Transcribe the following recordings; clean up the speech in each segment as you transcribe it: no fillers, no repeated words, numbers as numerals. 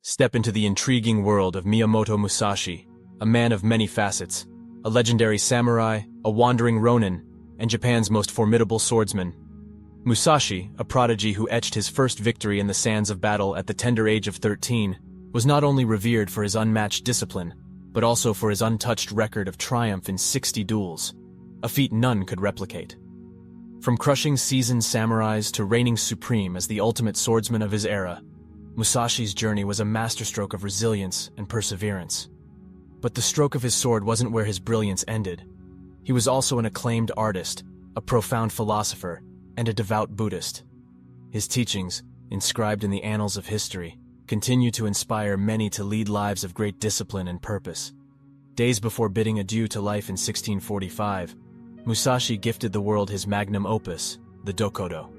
Step into the intriguing world of Miyamoto Musashi, a man of many facets, a legendary samurai, a wandering ronin, and Japan's most formidable swordsman. Musashi, a prodigy who etched his first victory in the sands of battle at the tender age of 13, was not only revered for his unmatched discipline, but also for his untouched record of triumph in 60 duels, a feat none could replicate. From crushing seasoned samurais to reigning supreme as the ultimate swordsman of his era, Musashi's journey was a masterstroke of resilience and perseverance. But the stroke of his sword wasn't where his brilliance ended. He was also an acclaimed artist, a profound philosopher, and a devout Buddhist. His teachings, inscribed in the annals of history, continue to inspire many to lead lives of great discipline and purpose. Days before bidding adieu to life in 1645, Musashi gifted the world his magnum opus, the Dokkodo.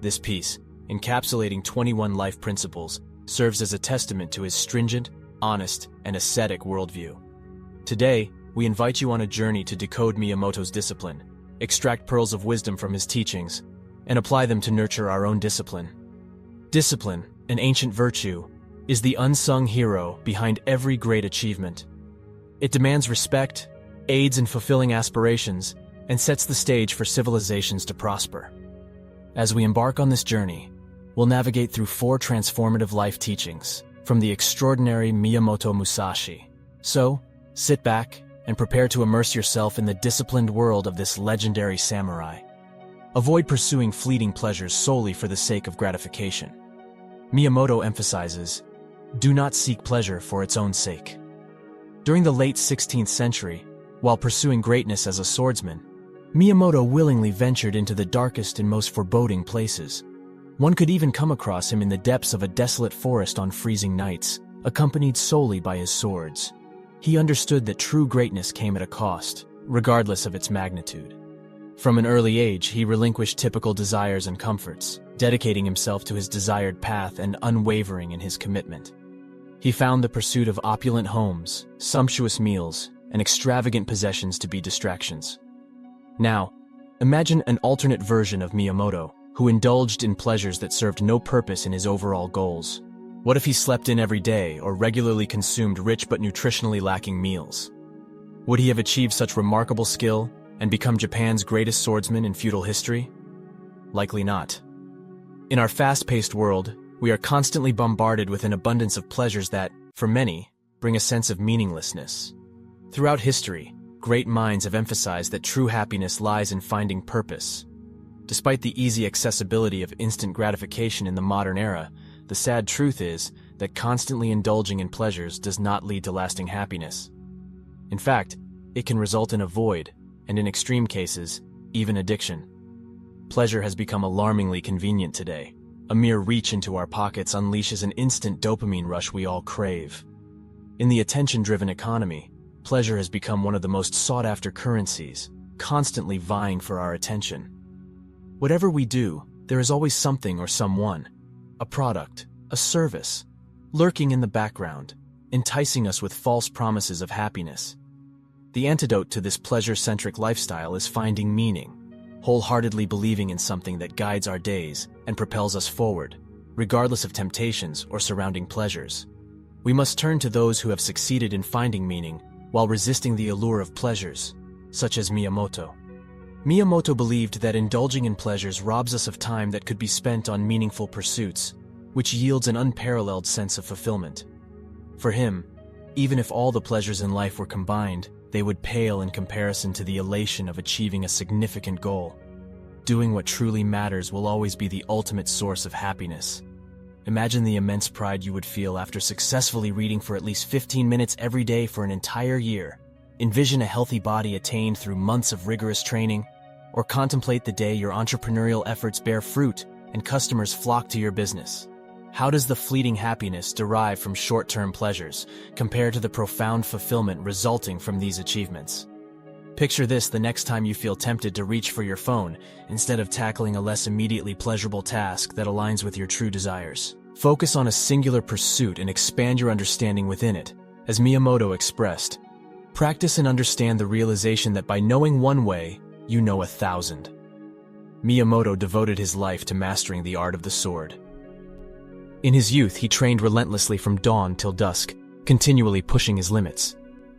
This piece, encapsulating 21 life principles, serves as a testament to his stringent, honest, and ascetic worldview. Today, we invite you on a journey to decode Miyamoto's discipline, extract pearls of wisdom from his teachings, and apply them to nurture our own discipline. Discipline, an ancient virtue, is the unsung hero behind every great achievement. It demands respect, aids in fulfilling aspirations, and sets the stage for civilizations to prosper. As we embark on this journey, we'll navigate through 4 transformative life teachings from the extraordinary Miyamoto Musashi. So, sit back and prepare to immerse yourself in the disciplined world of this legendary samurai. Avoid pursuing fleeting pleasures solely for the sake of gratification. Miyamoto emphasizes, do not seek pleasure for its own sake. During the late 16th century, while pursuing greatness as a swordsman, Miyamoto willingly ventured into the darkest and most foreboding places. One could even come across him in the depths of a desolate forest on freezing nights, accompanied solely by his swords. He understood that true greatness came at a cost, regardless of its magnitude. From an early age, he relinquished typical desires and comforts, dedicating himself to his desired path and unwavering in his commitment. He found the pursuit of opulent homes, sumptuous meals, and extravagant possessions to be distractions. Now, imagine an alternate version of Miyamoto, who indulged in pleasures that served no purpose in his overall goals. What if he slept in every day or regularly consumed rich but nutritionally lacking meals? Would he have achieved such remarkable skill and become Japan's greatest swordsman in feudal history? Likely not. In our fast-paced world, we are constantly bombarded with an abundance of pleasures that, for many, bring a sense of meaninglessness. Throughout history, great minds have emphasized that true happiness lies in finding purpose. Despite the easy accessibility of instant gratification in the modern era, the sad truth is that constantly indulging in pleasures does not lead to lasting happiness. In fact, it can result in a void, and in extreme cases, even addiction. Pleasure has become alarmingly convenient today. A mere reach into our pockets unleashes an instant dopamine rush we all crave. In the attention-driven economy, pleasure has become one of the most sought-after currencies, constantly vying for our attention. Whatever we do, there is always something or someone, a product, a service, lurking in the background, enticing us with false promises of happiness. The antidote to this pleasure-centric lifestyle is finding meaning, wholeheartedly believing in something that guides our days and propels us forward, regardless of temptations or surrounding pleasures. We must turn to those who have succeeded in finding meaning while resisting the allure of pleasures, such as Miyamoto. Miyamoto believed that indulging in pleasures robs us of time that could be spent on meaningful pursuits, which yields an unparalleled sense of fulfillment. For him, even if all the pleasures in life were combined, they would pale in comparison to the elation of achieving a significant goal. Doing what truly matters will always be the ultimate source of happiness. Imagine the immense pride you would feel after successfully reading for at least 15 minutes every day for an entire year. Envision a healthy body attained through months of rigorous training, or contemplate the day your entrepreneurial efforts bear fruit and customers flock to your business. How does the fleeting happiness derived from short-term pleasures compare to the profound fulfillment resulting from these achievements? Picture this the next time you feel tempted to reach for your phone instead of tackling a less immediately pleasurable task that aligns with your true desires. Focus on a singular pursuit and expand your understanding within it. As Miyamoto expressed, practice and understand the realization that by knowing one way, you know 1,000. Miyamoto devoted his life to mastering the art of the sword. In his youth, he trained relentlessly from dawn till dusk, continually pushing his limits.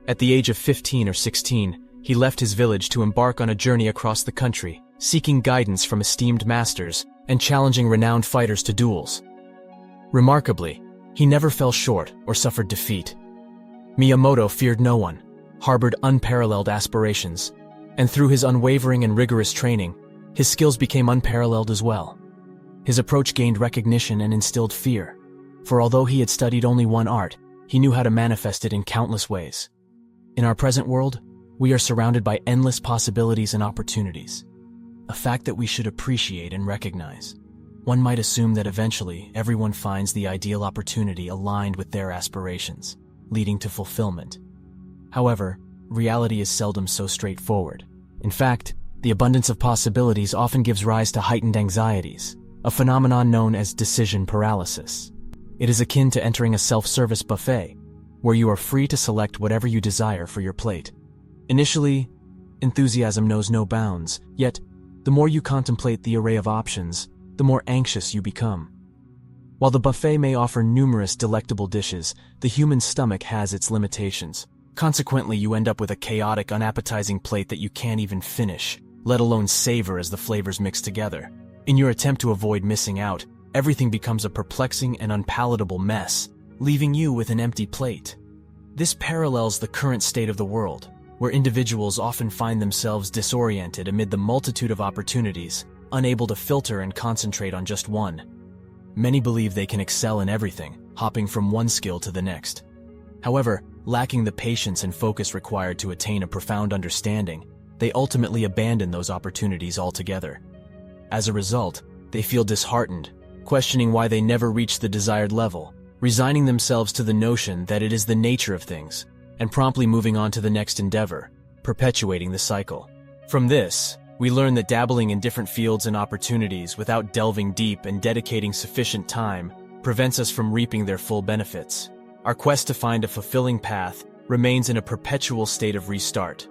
At the age of 15 or 16, he left his village to embark on a journey across the country, seeking guidance from esteemed masters and challenging renowned fighters to duels. Remarkably, he never fell short or suffered defeat. Miyamoto feared no one, harbored unparalleled aspirations, and through his unwavering and rigorous training, his skills became unparalleled as well. His approach gained recognition and instilled fear, for although he had studied only one art, he knew how to manifest it in countless ways. In our present world, we are surrounded by endless possibilities and opportunities, a fact that we should appreciate and recognize. One might assume that eventually everyone finds the ideal opportunity aligned with their aspirations, leading to fulfillment. However, reality is seldom so straightforward. In fact, the abundance of possibilities often gives rise to heightened anxieties, a phenomenon known as decision paralysis. It is akin to entering a self-service buffet, where you are free to select whatever you desire for your plate. Initially, enthusiasm knows no bounds, yet, the more you contemplate the array of options, the more anxious you become. While the buffet may offer numerous delectable dishes, the human stomach has its limitations. Consequently, you end up with a chaotic, unappetizing plate that you can't even finish, let alone savor as the flavors mix together. In your attempt to avoid missing out, everything becomes a perplexing and unpalatable mess, leaving you with an empty plate. This parallels the current state of the world, where individuals often find themselves disoriented amid the multitude of opportunities, unable to filter and concentrate on just one. Many believe they can excel in everything, hopping from one skill to the next. However, lacking the patience and focus required to attain a profound understanding, they ultimately abandon those opportunities altogether. As a result, they feel disheartened, questioning why they never reach the desired level, resigning themselves to the notion that it is the nature of things, and promptly moving on to the next endeavor, perpetuating the cycle. From this, we learn that dabbling in different fields and opportunities without delving deep and dedicating sufficient time prevents us from reaping their full benefits. Our quest to find a fulfilling path remains in a perpetual state of restart.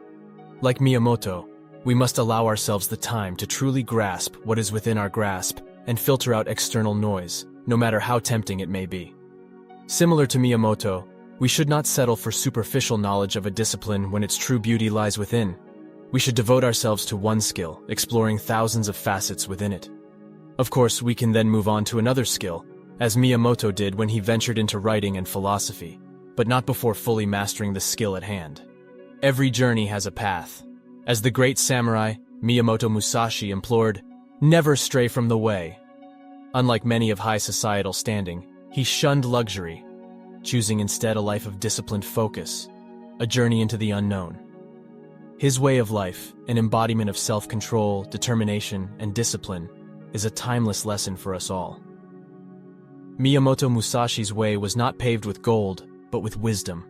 Like Miyamoto, we must allow ourselves the time to truly grasp what is within our grasp and filter out external noise, no matter how tempting it may be. Similar to Miyamoto, we should not settle for superficial knowledge of a discipline when its true beauty lies within. We should devote ourselves to one skill, exploring thousands of facets within it. Of course, we can then move on to another skill, as Miyamoto did when he ventured into writing and philosophy, but not before fully mastering the skill at hand. Every journey has a path. As the great samurai, Miyamoto Musashi implored, "Never stray from the way." Unlike many of high societal standing, he shunned luxury, choosing instead a life of disciplined focus, a journey into the unknown. His way of life, an embodiment of self-control, determination, and discipline, is a timeless lesson for us all. Miyamoto Musashi's way was not paved with gold, but with wisdom.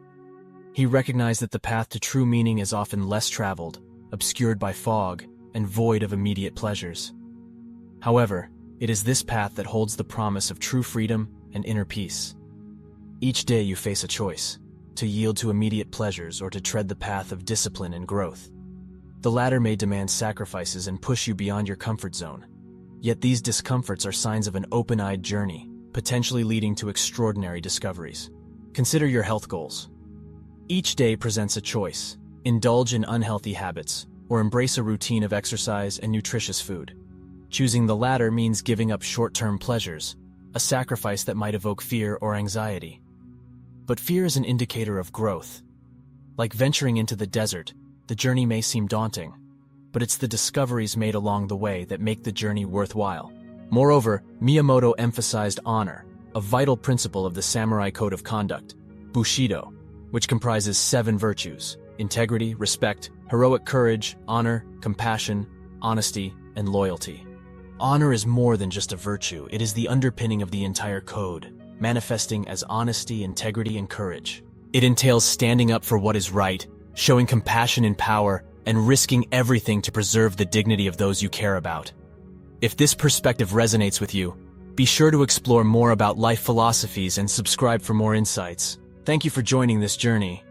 He recognized that the path to true meaning is often less traveled, obscured by fog, and void of immediate pleasures. However, it is this path that holds the promise of true freedom and inner peace. Each day you face a choice, to yield to immediate pleasures or to tread the path of discipline and growth. The latter may demand sacrifices and push you beyond your comfort zone. Yet these discomforts are signs of an open-eyed journey, potentially leading to extraordinary discoveries. Consider your health goals. Each day presents a choice: indulge in unhealthy habits, or embrace a routine of exercise and nutritious food. Choosing the latter means giving up short-term pleasures, a sacrifice that might evoke fear or anxiety. But fear is an indicator of growth. Like venturing into the desert, the journey may seem daunting, but it's the discoveries made along the way that make the journey worthwhile. Moreover, Miyamoto emphasized honor, a vital principle of the samurai code of conduct, Bushido, which comprises 7 virtues: integrity, respect, heroic courage, honor, compassion, honesty, and loyalty. Honor is more than just a virtue, it is the underpinning of the entire code, manifesting as honesty, integrity, and courage. It entails standing up for what is right, showing compassion in power, and risking everything to preserve the dignity of those you care about. If this perspective resonates with you, be sure to explore more about life philosophies and subscribe for more insights. Thank you for joining this journey.